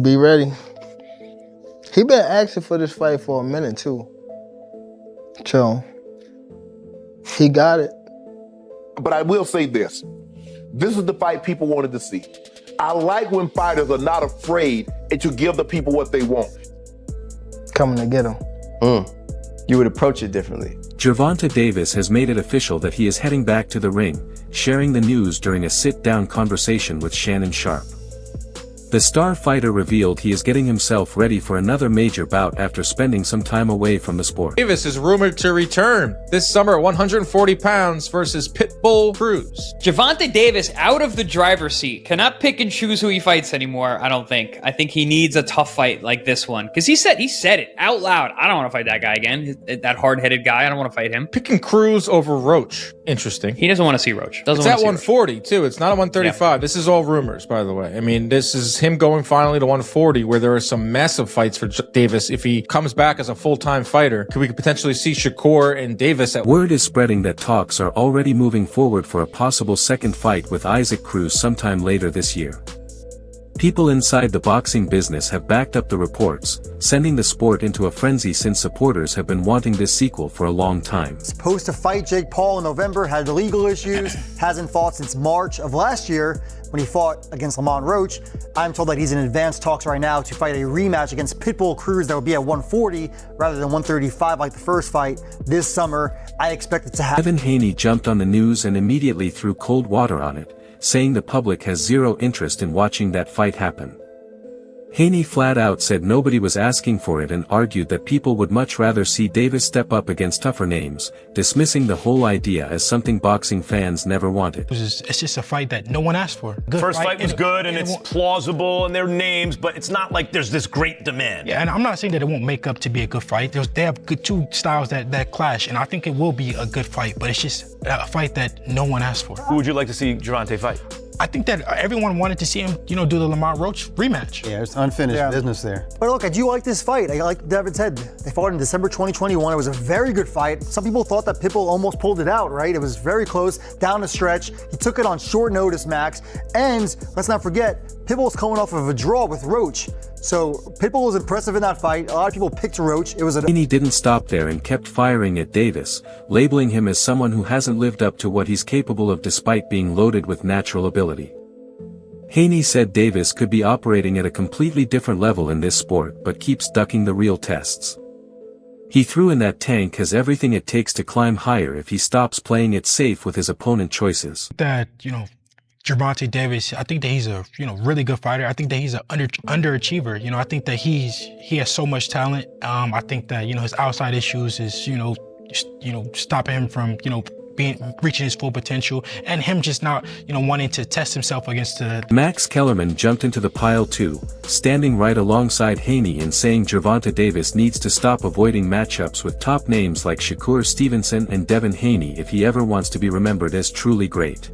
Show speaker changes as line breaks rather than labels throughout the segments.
Be ready. He been asking for this fight for a minute too. So he got it.
But I will say this. This is the fight people wanted to see. I like when fighters are not afraid and to give the people what they want.
Coming to get him.
You would approach it differently.
Gervonta Davis has made it official that he is heading back to the ring, sharing the news during a sit-down conversation with Shannon Sharpe. The star fighter revealed he is getting himself ready for another major bout after spending some time away from the sport.
Davis is rumored to return this summer at 140 pounds versus Pitbull Cruz.
Gervonta Davis out of the driver's seat. Cannot pick and choose who he fights anymore, I don't think. I think he needs a tough fight like this one. Because he said it out loud. I don't want to fight that guy again. That hard-headed guy. I don't want to fight him.
Picking Cruz over Roach. Interesting.
He doesn't want to see Roach. Doesn't
It's
want
at
to see
140, too. It's not at 135. Yeah. This is all rumors, by the way. I mean, this is him going finally to 140, where there are some massive fights for Davis. If he comes back as a full-time fighter, we could potentially see Shakur and Davis at...
Word is spreading that talks are already moving forward for a possible second fight with Isaac Cruz sometime later this year. People inside the boxing business have backed up the reports, sending the sport into a frenzy since supporters have been wanting this sequel for a long time.
Supposed to fight Jake Paul in November, had legal issues, hasn't fought since March of last year when he fought against Lamont Roach. I'm told that he's in advanced talks right now to fight a rematch against Pitbull Cruz that would be at 140 rather than 135 like the first fight this summer. I expect it to happen.
Devin Haney jumped on the news and immediately threw cold water on it, saying the public has zero interest in watching that fight happen. Haney flat out said nobody was asking for it and argued that people would much rather see Davis step up against tougher names, dismissing the whole idea as something boxing fans never wanted.
It's just a fight that no one asked for.
First fight was good and it's plausible and their names, but it's not like there's this great demand.
Yeah, and I'm not saying that it won't make up to be a good fight. They have two styles that clash, and I think it will be a good fight, but it's just a fight that no one asked for.
Who would you like to see Gervonta fight?
I think that everyone wanted to see him, do the Lamont Roach rematch.
Yeah, it's unfinished business there. But look, I do like this fight. Like Devin said, they fought in December 2021. It was a very good fight. Some people thought that Pitbull almost pulled it out, right? It was very close, down the stretch. He took it on short notice, Max. And let's not forget, Pitbull's coming off of a draw with Roach. So Pitbull was impressive in that fight. A lot of people picked Roach.
Haney didn't stop there and kept firing at Davis, labeling him as someone who hasn't lived up to what he's capable of despite being loaded with natural ability. Haney said Davis could be operating at a completely different level in this sport but keeps ducking the real tests. He threw in that Tank has everything it takes to climb higher if he stops playing it safe with his opponent choices.
That, Gervonta Davis, I think that he's a really good fighter. I think that he's an underachiever. I think that he has so much talent. I think that his outside issues is stopping him from reaching his full potential, and him just not wanting to test himself against the...
Max Kellerman jumped into the pile too, standing right alongside Haney and saying Gervonta Davis needs to stop avoiding matchups with top names like Shakur Stevenson and Devin Haney if he ever wants to be remembered as truly great.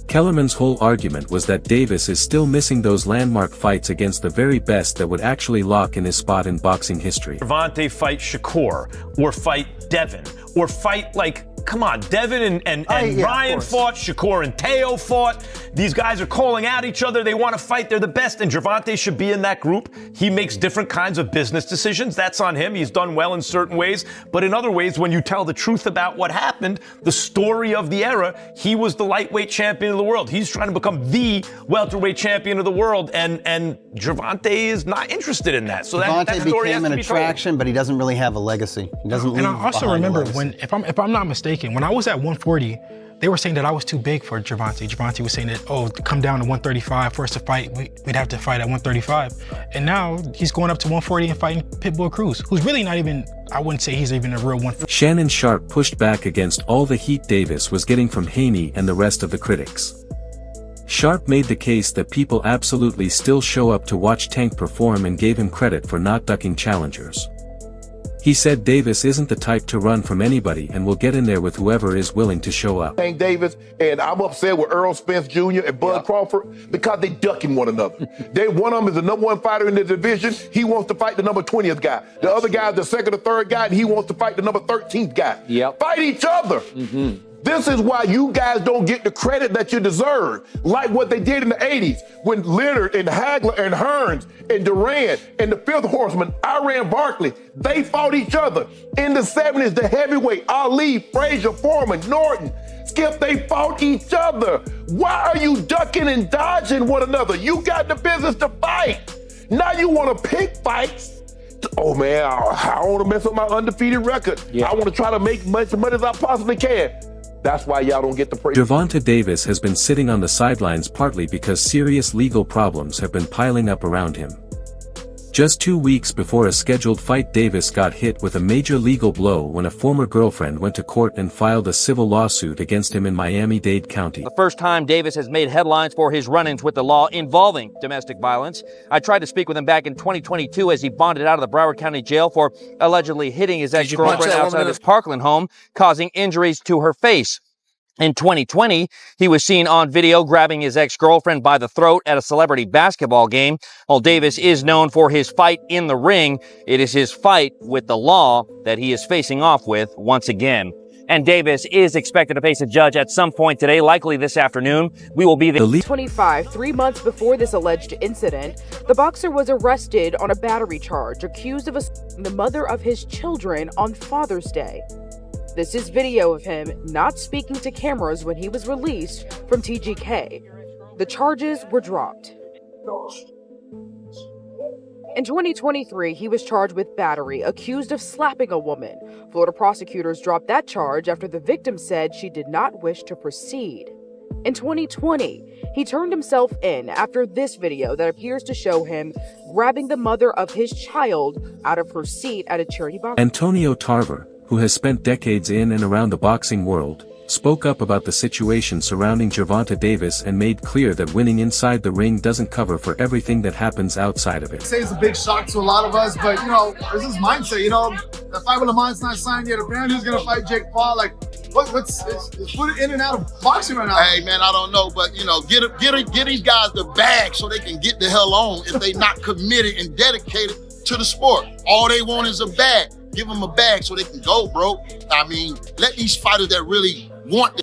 Kellerman's whole argument was that Davis is still missing those landmark fights against the very best that would actually lock in his spot in boxing history.
Gervonta fight Shakur, or fight Devin, or fight come on, Devin and Ryan fought, Shakur and Teo fought. These guys are calling out each other. They want to fight. They're the best, and Gervonta should be in that group. He makes different kinds of business decisions. That's on him. He's done well in certain ways, but in other ways, when you tell the truth about what happened, the story of the era, he was the lightweight champion of the world. He's trying to become the welterweight champion of the world, and Gervonta is not interested in that. So that story has to be told.
Became an attraction, but he doesn't really have a legacy. He doesn't leave
behind a legacy. And I also remember
when,
if I'm not mistaken, when I was at 140, they were saying that I was too big for Gervonta. Gervonta was saying that, to come down to 135 for us to fight, we'd have to fight at 135. And now he's going up to 140 and fighting Pitbull Cruz, who's really not even, I wouldn't say he's even a real 140.
Shannon Sharpe pushed back against all the heat Davis was getting from Haney and the rest of the critics. Sharpe made the case that people absolutely still show up to watch Tank perform and gave him credit for not ducking challengers. He said Davis isn't the type to run from anybody and will get in there with whoever is willing to show up.
Tank Davis, and I'm upset with Earl Spence Jr. and Bud Crawford because they ducking one another. One of them is the number 1 fighter in the division. He wants to fight the number 20th guy. The other guy is the second or third guy, and he wants to fight the number 13th guy. Fight each other. This is why you guys don't get the credit that you deserve, like what they did in the 80s when Leonard and Hagler and Hearns and Durant and the Fifth Horseman, Iran Barkley, they fought each other. In the 70s, the heavyweight, Ali, Frazier, Foreman, Norton, Skip, they fought each other. Why are you ducking and dodging one another? You got the business to fight. Now you want to pick fights. Oh man, I want to mess up my undefeated record. I want to try to make much money as I possibly can. That's why y'all don't get the praise.
Gervonta Davis has been sitting on the sidelines partly because serious legal problems have been piling up around him. Just 2 weeks before a scheduled fight, Davis got hit with a major legal blow when a former girlfriend went to court and filed a civil lawsuit against him in Miami-Dade County.
The first time Davis has made headlines for his run-ins with the law involving domestic violence. I tried to speak with him back in 2022 as he bonded out of the Broward County Jail for allegedly hitting his ex-girlfriend outside of his Parkland home, causing injuries to her face. In 2020, he was seen on video grabbing his ex-girlfriend by the throat at a celebrity basketball game. While Davis is known for his fight in the ring, it is his fight with the law that he is facing off with once again. And Davis is expected to face a judge at some point today, likely this afternoon. We will be there.
25, 3 months before this alleged incident, the boxer was arrested on a battery charge, accused of assaulting the mother of his children on Father's Day. This is video of him not speaking to cameras when he was released from TGK. The charges were dropped. In 2023, he was charged with battery, accused of slapping a woman. Florida prosecutors dropped that charge after the victim said she did not wish to proceed. In 2020, he turned himself in after this video that appears to show him grabbing the mother of his child out of her seat at a charity box.
Antonio Tarver, who has spent decades in and around the boxing world, spoke up about the situation surrounding Gervonta Davis and made clear that winning inside the ring doesn't cover for everything that happens outside of it.
I'd say it's a big shock to a lot of us, but there's this mindset, the fight with Lamont's not signed yet. Apparently he's gonna fight Jake Paul. Like, what's put in and out of boxing right now?
Hey man, I don't know, but get these guys the bag so they can get the hell on if they not committed and dedicated to the sport. All they want is a bag. Give them a bag so they can go, bro. I mean, let these fighters that really want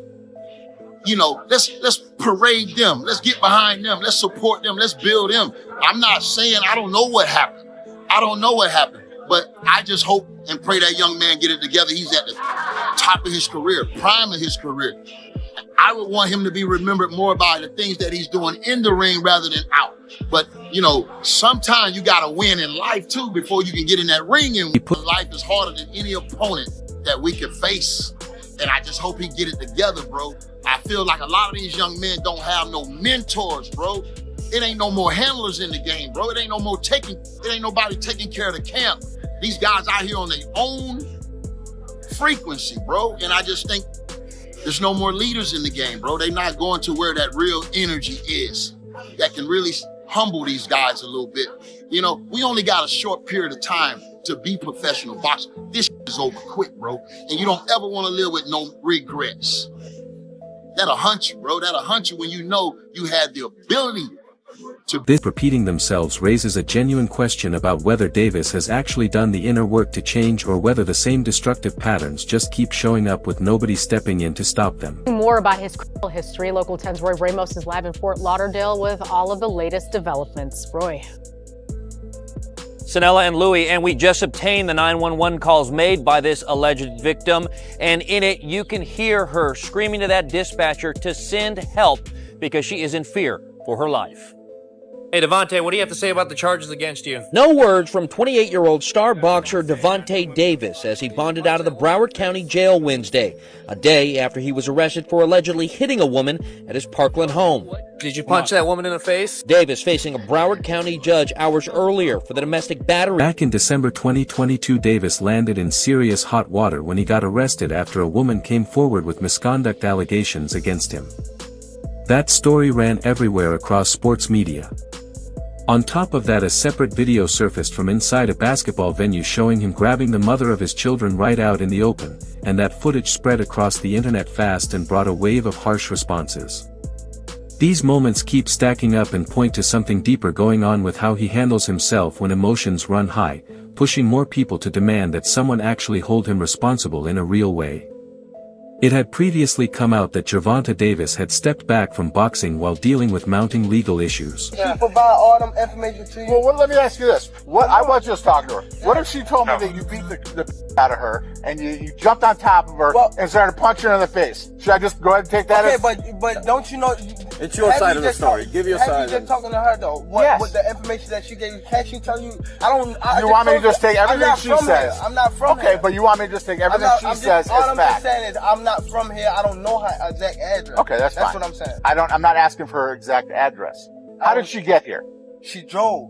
let's parade them. Let's get behind them. Let's support them. Let's build them. I'm not saying I don't know what happened. But I just hope and pray that young man get it together. He's at the top of his career, prime of his career. I would want him to be remembered more by the things that he's doing in the ring rather than out. But, sometimes you got to win in life, too, before you can get in that ring. And life is harder than any opponent that we can face. And I just hope he get it together, bro. I feel like a lot of these young men don't have no mentors, bro. It ain't no more handlers in the game, bro. It ain't nobody taking care of the camp. These guys out here on their own frequency, bro. And I just think there's no more leaders in the game, bro. They're not going to where that real energy is that can really humble these guys a little bit. We only got a short period of time to be professional boxers. This is over quick, bro. And you don't ever want to live with no regrets. That'll hunt you, bro. That'll hunt you when you know you had the ability to.
This repeating themselves raises a genuine question about whether Davis has actually done the inner work to change or whether the same destructive patterns just keep showing up with nobody stepping in to stop them.
More about his criminal history. Local 10's Roy Ramos is live in Fort Lauderdale with all of the latest developments. Roy.
Sanella and Louie, and we just obtained the 911 calls made by this alleged victim, and in it you can hear her screaming to that dispatcher to send help because she is in fear for her life. Hey, Devontae, what do you have to say about the charges against you?
No words from 28-year-old star boxer Gervonta Davis as he bonded out of the Broward County Jail Wednesday, a day after he was arrested for allegedly hitting a woman at his Parkland home.
Did you punch that woman in the face?
Davis facing a Broward County judge hours earlier for the domestic battery.
Back in December 2022, Davis landed in serious hot water when he got arrested after a woman came forward with misconduct allegations against him. That story ran everywhere across sports media. On top of that, a separate video surfaced from inside a basketball venue showing him grabbing the mother of his children right out in the open, and that footage spread across the internet fast and brought a wave of harsh responses. These moments keep stacking up and point to something deeper going on with how he handles himself when emotions run high, pushing more people to demand that someone actually hold him responsible in a real way. It had previously come out that Gervonta Davis had stepped back from boxing while dealing with mounting legal issues.
She provide all them information to you.
Well, let me ask you this. I was just talking to her. What if she told me that you beat the out of her and you jumped on top of her and started punching her in the face? Should I just go ahead and take that as...
but don't you know...
It's your side of the story. Give your side.
Have you just talking to her, though? What the information that she gave you, can't she tell you...
You want me to just take everything she says?
I'm not from here.
Okay, but you want me to just take everything she says as fact?
All I'm just saying is I'm not from here. I don't know her exact address.
Okay, that's fine.
That's what I'm saying.
I'm not asking for her exact address. How did she get here?
She drove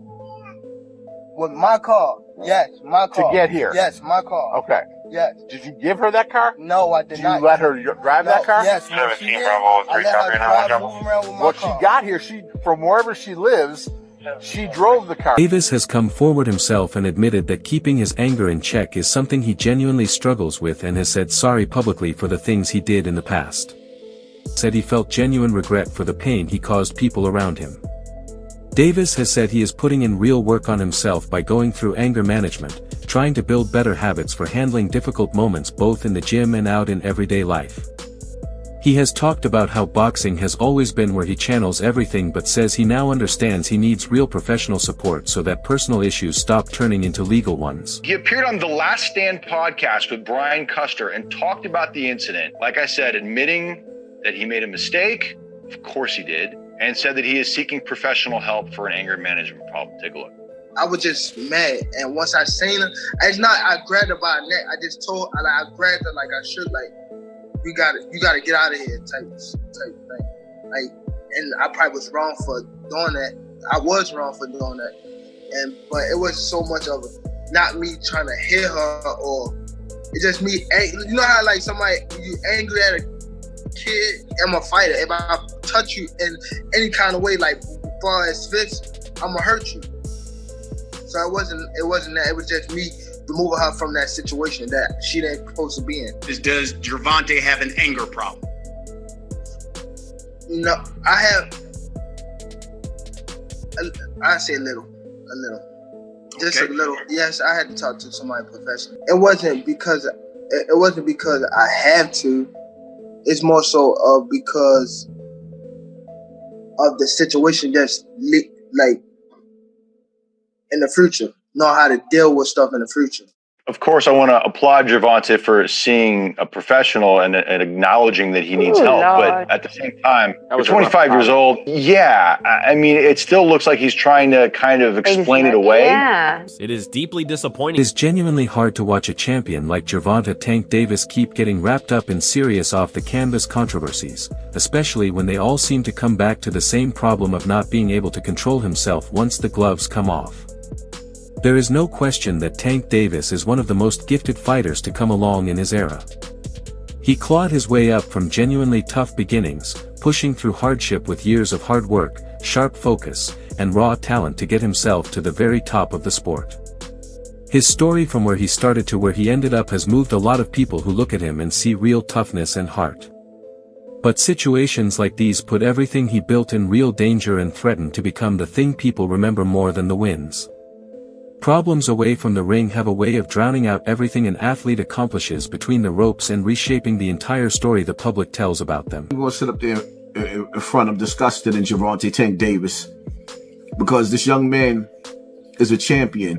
with my car. Yes, my car.
To get here?
Yes, my car.
Okay.
Yes.
Did you give her that car?
No, I did not.
Did you let her drive that car?
Yes. 17 Bravo 3 copy and move around with my car.
She got here, from wherever she lives, she drove the car.
Davis has come forward himself and admitted that keeping his anger in check is something he genuinely struggles with and has said sorry publicly for the things he did in the past. Said he felt genuine regret for the pain he caused people around him. Davis has said he is putting in real work on himself by going through anger management, trying to build better habits for handling difficult moments both in the gym and out in everyday life. He has talked about how boxing has always been where he channels everything, but says he now understands he needs real professional support so that personal issues stop turning into legal ones.
He appeared on the Last Stand podcast with Brian Custer and talked about the incident. Like I said, admitting that he made a mistake, of course he did, and said that he is seeking professional help for an anger management problem. Take a look.
I was just mad, and once I seen her, I grabbed her by the neck. I just told her, I grabbed her like I should, like, you gotta get out of here type thing. Like, and I probably was wrong for doing that. I was wrong for doing that, but it wasn't so much of not me trying to hit her, or it's just me. You know how like somebody you angry at a kid? I'm a fighter. If I touch you in any kind of way, like as far as fists, I'm gonna hurt you. So it wasn't that. It was just me removing her from that situation that she didn't supposed to be in.
Does Gervonta have an anger problem?
No, I have. I say a little, just a little. Yes, I had to talk to somebody professional. It wasn't because I have to. It's more so because of the situation that's like in the future. Know how to deal with stuff in the future.
Of course, I want to applaud Gervonta for seeing a professional and acknowledging that he needs help. But at the same time, you're 25 years old. Yeah, I mean, it still looks like he's trying to kind of explain it away.
Yeah. It is deeply disappointing.
It is genuinely hard to watch a champion like Gervonta Tank Davis keep getting wrapped up in serious off-the-canvas controversies, especially when they all seem to come back to the same problem of not being able to control himself once the gloves come off. There is no question that Tank Davis is one of the most gifted fighters to come along in his era. He clawed his way up from genuinely tough beginnings, pushing through hardship with years of hard work, sharp focus, and raw talent to get himself to the very top of the sport. His story from where he started to where he ended up has moved a lot of people who look at him and see real toughness and heart. But situations like these put everything he built in real danger and threaten to become the thing people remember more than the wins. Problems away from the ring have a way of drowning out everything an athlete accomplishes between the ropes and reshaping the entire story the public tells about them.
I'm going to sit up there in front of disgusted in Gervonta Tank Davis because this young man is a champion.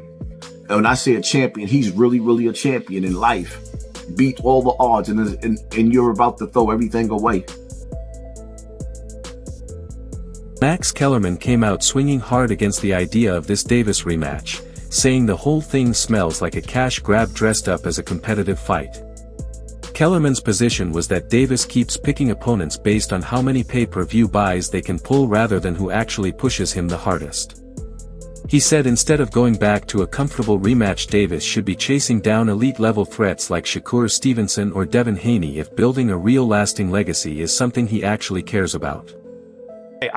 And when I say a champion, he's really, really a champion in life. Beat all the odds and you're about to throw everything away.
Max Kellerman came out swinging hard against the idea of this Davis rematch, saying the whole thing smells like a cash grab dressed up as a competitive fight. Kellerman's position was that Davis keeps picking opponents based on how many pay-per-view buys they can pull rather than who actually pushes him the hardest. He said instead of going back to a comfortable rematch, Davis should be chasing down elite-level threats like Shakur Stevenson or Devin Haney if building a real lasting legacy is something he actually cares about.
Hey,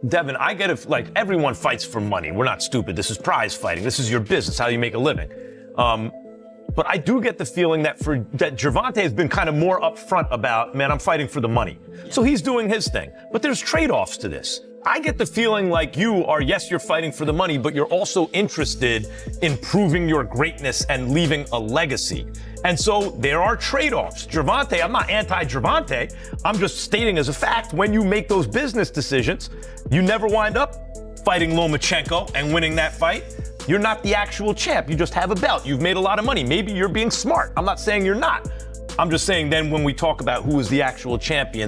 Devin, I get it, like, everyone fights for money. We're not stupid. This is prize fighting. This is your business, how you make a living. But I do get the feeling that Gervonta has been kind of more upfront about, man, I'm fighting for the money. So he's doing his thing. But there's trade-offs to this. I get the feeling like you are, yes, you're fighting for the money, but you're also interested in proving your greatness and leaving a legacy. And so there are trade-offs. Gervonta, I'm not anti-Gervonta. I'm just stating as a fact, when you make those business decisions, you never wind up fighting Lomachenko and winning that fight. You're not the actual champ. You just have a belt. You've made a lot of money. Maybe you're being smart. I'm not saying you're not. I'm just saying then when we talk about who is the actual champion,